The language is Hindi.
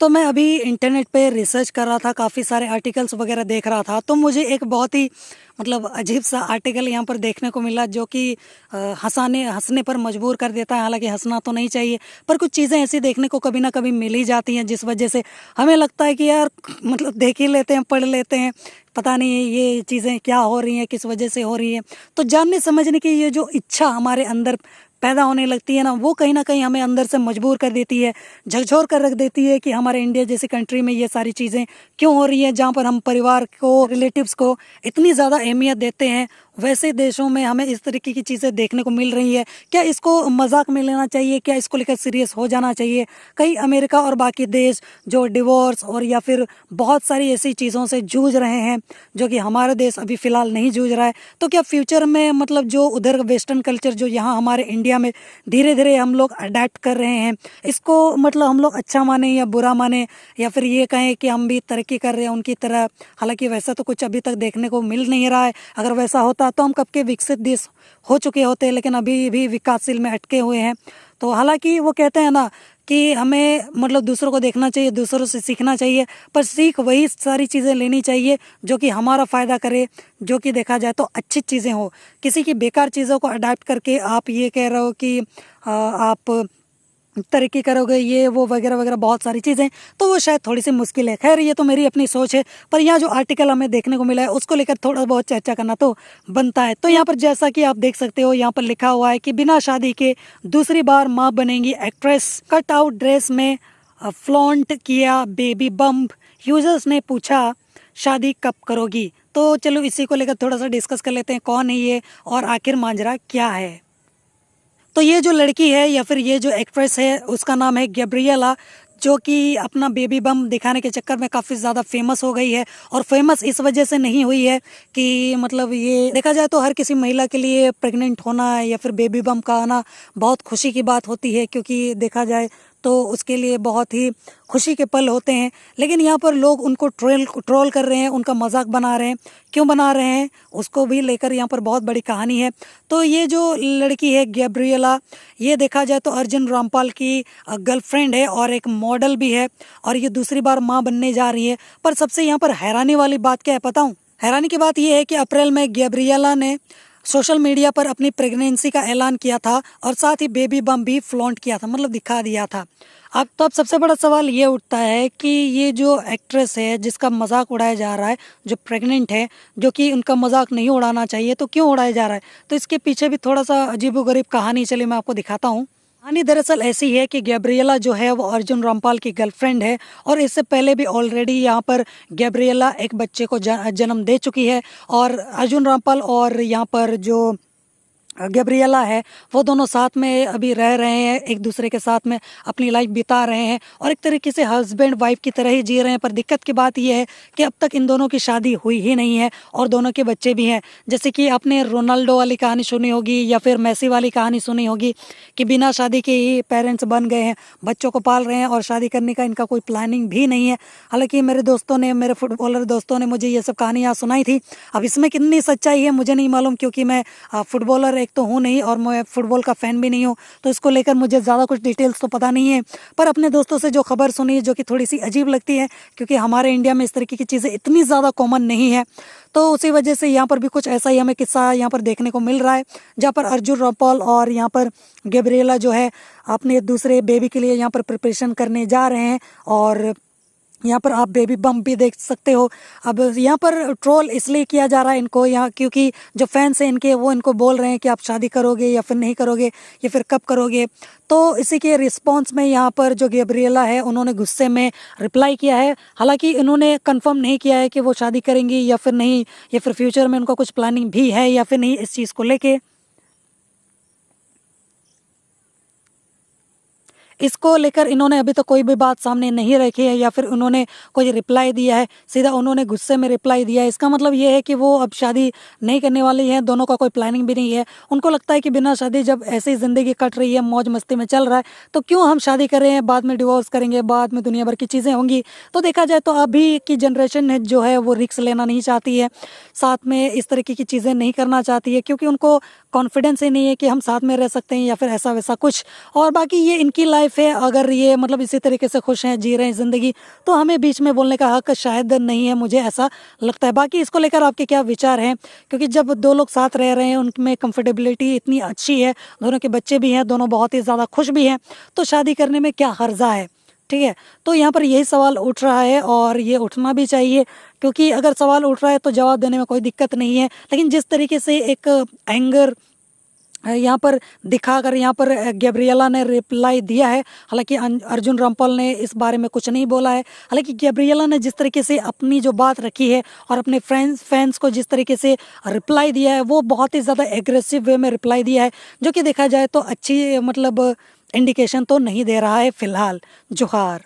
तो मैं अभी इंटरनेट पे रिसर्च कर रहा था, काफ़ी सारे आर्टिकल्स वगैरह देख रहा था, तो मुझे एक बहुत ही मतलब अजीब सा आर्टिकल यहाँ पर देखने को मिला जो कि हंसने पर मजबूर कर देता है। हालांकि हंसना तो नहीं चाहिए, पर कुछ चीज़ें ऐसी देखने को कभी ना कभी मिल ही जाती हैं जिस वजह से हमें लगता है कि यार मतलब देख ही लेते हैं, पढ़ लेते हैं, पता नहीं ये चीज़ें क्या हो रही हैं, किस वजह से हो रही हैं। तो जानने समझने की ये जो इच्छा हमारे अंदर पैदा होने लगती है ना, वो कहीं ना कहीं हमें अंदर से मजबूर कर देती है, झकझोर कर रख देती है कि हमारे इंडिया जैसी कंट्री में ये सारी चीज़ें क्यों हो रही हैं, जहाँ पर हम परिवार को, रिलेटिव्स को इतनी ज़्यादा अहमियत देते हैं, वैसे देशों में हमें इस तरीके की चीज़ें देखने को मिल रही है। क्या इसको मजाक में लेना चाहिए? क्या इसको लेकर सीरियस हो जाना चाहिए? कहीं अमेरिका और बाकी देश जो डिवोर्स और या फिर बहुत सारी ऐसी चीज़ों से जूझ रहे हैं जो कि हमारा देश अभी फ़िलहाल नहीं जूझ रहा है, तो क्या फ्यूचर में मतलब जो उधर वेस्टर्न कल्चर जो यहाँ हमारे इंडिया में धीरे धीरे हम लोग अडेप्ट कर रहे हैं, इसको मतलब हम लोग अच्छा माने या बुरा माने, या फिर ये कहें कि हम भी तरक्की कर रहे हैं उनकी तरह? हालांकि वैसा तो कुछ अभी तक देखने को मिल नहीं रहा है। अगर वैसा होता तो हम कब के विकसित देश हो चुके होते, लेकिन अभी भी विकासशील में अटके हुए हैं। तो हालांकि वो कहते हैं ना कि हमें मतलब दूसरों को देखना चाहिए, दूसरों से सीखना चाहिए, पर सीख वही सारी चीज़ें लेनी चाहिए जो कि हमारा फ़ायदा करे, जो कि देखा जाए तो अच्छी चीज़ें हो। किसी की बेकार चीज़ों को अडाप्ट करके आप ये कह रहे हो कि आप तरक्की करोगे, ये वो वगैरह वगैरह बहुत सारी चीज़ें, तो वो शायद थोड़ी सी मुश्किल है। खैर ये तो मेरी अपनी सोच है, पर यहाँ जो आर्टिकल हमें देखने को मिला है उसको लेकर थोड़ा बहुत चर्चा करना तो बनता है। तो यहाँ पर जैसा कि आप देख सकते हो, यहाँ पर लिखा हुआ है कि बिना शादी के दूसरी बार माँ बनेंगी एक्ट्रेस, कट आउट ड्रेस में फ्लॉन्ट किया बेबी बम्प, यूजर्स ने पूछा शादी कब करोगी। तो चलो इसी को लेकर थोड़ा सा डिस्कस कर लेते हैं, कौन है ये और आखिर मांजरा क्या है। तो ये जो लड़की है या फिर ये जो एक्ट्रेस है उसका नाम है गैब्रिएला, जो कि अपना बेबी बम दिखाने के चक्कर में काफ़ी ज़्यादा फेमस हो गई है। और फेमस इस वजह से नहीं हुई है कि मतलब ये देखा जाए तो हर किसी महिला के लिए प्रेग्नेंट होना या फिर बेबी बम का आना बहुत खुशी की बात होती है, क्योंकि देखा जाए तो उसके लिए बहुत ही खुशी के पल होते हैं। लेकिन यहाँ पर लोग उनको ट्रोल कर रहे हैं, उनका मजाक बना रहे हैं। क्यों बना रहे हैं उसको भी लेकर यहाँ पर बहुत बड़ी कहानी है। तो ये जो लड़की है गैब्रिएला, ये देखा जाए तो अर्जुन रामपाल की गर्लफ्रेंड है और एक मॉडल भी है, और ये दूसरी बार माँ बनने जा रही है। पर सबसे यहाँ पर हैरानी वाली बात क्या है पता हूँ? हैरानी की बात यह है कि अप्रैल में गैब्रिएला ने सोशल मीडिया पर अपनी प्रेगनेंसी का ऐलान किया था और साथ ही बेबी बम भी फ्लॉन्ट किया था, मतलब दिखा दिया था। अब सबसे बड़ा सवाल ये उठता है कि ये जो एक्ट्रेस है जिसका मजाक उड़ाया जा रहा है, जो प्रेग्नेंट है, जो कि उनका मजाक नहीं उड़ाना चाहिए, तो क्यों उड़ाया जा रहा है? तो इसके पीछे भी थोड़ा सा अजीबोगरीब कहानी, चलिए मैं आपको दिखाता हूँ। कहानी दरअसल ऐसी है कि गैब्रिएला जो है वो अर्जुन रामपाल की गर्लफ्रेंड है, और इससे पहले भी ऑलरेडी यहाँ पर गैब्रिएला एक बच्चे को जन्म दे चुकी है। और अर्जुन रामपाल और यहाँ पर जो गैब्रिएला है वो दोनों साथ में अभी रह रहे हैं, एक दूसरे के साथ में अपनी लाइफ बिता रहे हैं और एक तरीके से हस्बैंड वाइफ की तरह ही जी रहे हैं। पर दिक्कत की बात यह है कि अब तक इन दोनों की शादी हुई ही नहीं है और दोनों के बच्चे भी हैं। जैसे कि आपने रोनाल्डो वाली कहानी सुनी होगी या फिर मैसी वाली कहानी सुनी होगी कि बिना शादी के ही पेरेंट्स बन गए हैं, बच्चों को पाल रहे हैं और शादी करने का इनका कोई प्लानिंग भी नहीं है। हालांकि मेरे दोस्तों ने, मेरे फुटबॉलर दोस्तों ने मुझे ये सब कहानियाँ सुनाई थी। अब इसमें कितनी सच्चाई है मुझे नहीं मालूम, क्योंकि मैं फुटबॉलर एक तो हूँ नहीं और मैं फुटबॉल का फ़ैन भी नहीं हूँ, तो इसको लेकर मुझे ज़्यादा कुछ डिटेल्स तो पता नहीं है। पर अपने दोस्तों से जो खबर सुनी है, जो कि थोड़ी सी अजीब लगती है, क्योंकि हमारे इंडिया में इस तरीके की चीज़ें इतनी ज़्यादा कॉमन नहीं है, तो उसी वजह से यहाँ पर भी कुछ ऐसा ही हमें किस्सा यहाँ पर देखने को मिल रहा है, जहाँ पर अर्जुन रामपाल और यहाँ पर गैब्रिएला जो है अपने दूसरे बेबी के लिए यहाँ पर प्रिपरेशन करने जा रहे हैं। और यहाँ पर आप बेबी बम भी देख सकते हो। अब यहाँ पर ट्रोल इसलिए किया जा रहा है इनको यहाँ, क्योंकि जो फैंस हैं इनके, वो इनको बोल रहे हैं कि आप शादी करोगे या फिर नहीं करोगे या फिर कब करोगे। तो इसी के रिस्पांस में यहाँ पर जो गैब्रिएला है उन्होंने गुस्से में रिप्लाई किया है। हालांकि इन्होंने कंफर्म नहीं किया है कि वो शादी करेंगी या फिर नहीं, या फिर फ्यूचर में उनका कुछ प्लानिंग भी है या फिर नहीं इस चीज़ को लेके। इसको लेकर इन्होंने अभी तक कोई भी बात सामने नहीं रखी है या फिर उन्होंने कोई रिप्लाई दिया है, सीधा उन्होंने गुस्से में रिप्लाई दिया है। इसका मतलब ये है कि वो अब शादी नहीं करने वाली हैं, दोनों का कोई प्लानिंग भी नहीं है। उनको लगता है कि बिना शादी जब ऐसी ज़िंदगी कट रही है, मौज मस्ती में चल रहा है, तो क्यों हम शादी कर रहे हैं, बाद में डिवोर्स करेंगे, बाद में दुनिया भर की चीज़ें होंगी। तो देखा जाए तो अभी की जनरेशन है जो है वो रिस्क लेना नहीं चाहती है, साथ में इस तरीके की चीज़ें नहीं करना चाहती है, क्योंकि उनको कॉन्फिडेंस ही नहीं है कि हम साथ में रह सकते हैं या फिर ऐसा वैसा कुछ। और बाकी ये इनकी लाइफ लाइफ है, अगर ये मतलब इसी तरीके से खुश हैं, जी रहे हैं ज़िंदगी, तो हमें बीच में बोलने का हक शायद नहीं है, मुझे ऐसा लगता है। बाकी इसको लेकर आपके क्या विचार हैं? क्योंकि जब 2 लोग साथ रह रहे हैं, उनमें कंफर्टेबिलिटी इतनी अच्छी है, दोनों के बच्चे भी हैं, दोनों बहुत ही ज़्यादा खुश भी हैं, तो शादी करने में क्या हर्जा है? ठीक है, तो यहाँ पर यही सवाल उठ रहा है और ये उठना भी चाहिए, क्योंकि अगर सवाल उठ रहा है तो जवाब देने में कोई दिक्कत नहीं है। लेकिन जिस तरीके से एक एंगर यहाँ पर दिखाकर यहाँ पर गैब्रिएला ने रिप्लाई दिया है, हालांकि अर्जुन रामपाल ने इस बारे में कुछ नहीं बोला है। हालांकि गैब्रिएला ने जिस तरीके से अपनी जो बात रखी है और अपने फैंस को जिस तरीके से रिप्लाई दिया है, वो बहुत ही ज़्यादा एग्रेसिव वे में रिप्लाई दिया है, जो कि देखा जाए तो अच्छी मतलब इंडिकेशन तो नहीं दे रहा है फ़िलहाल। जोहार।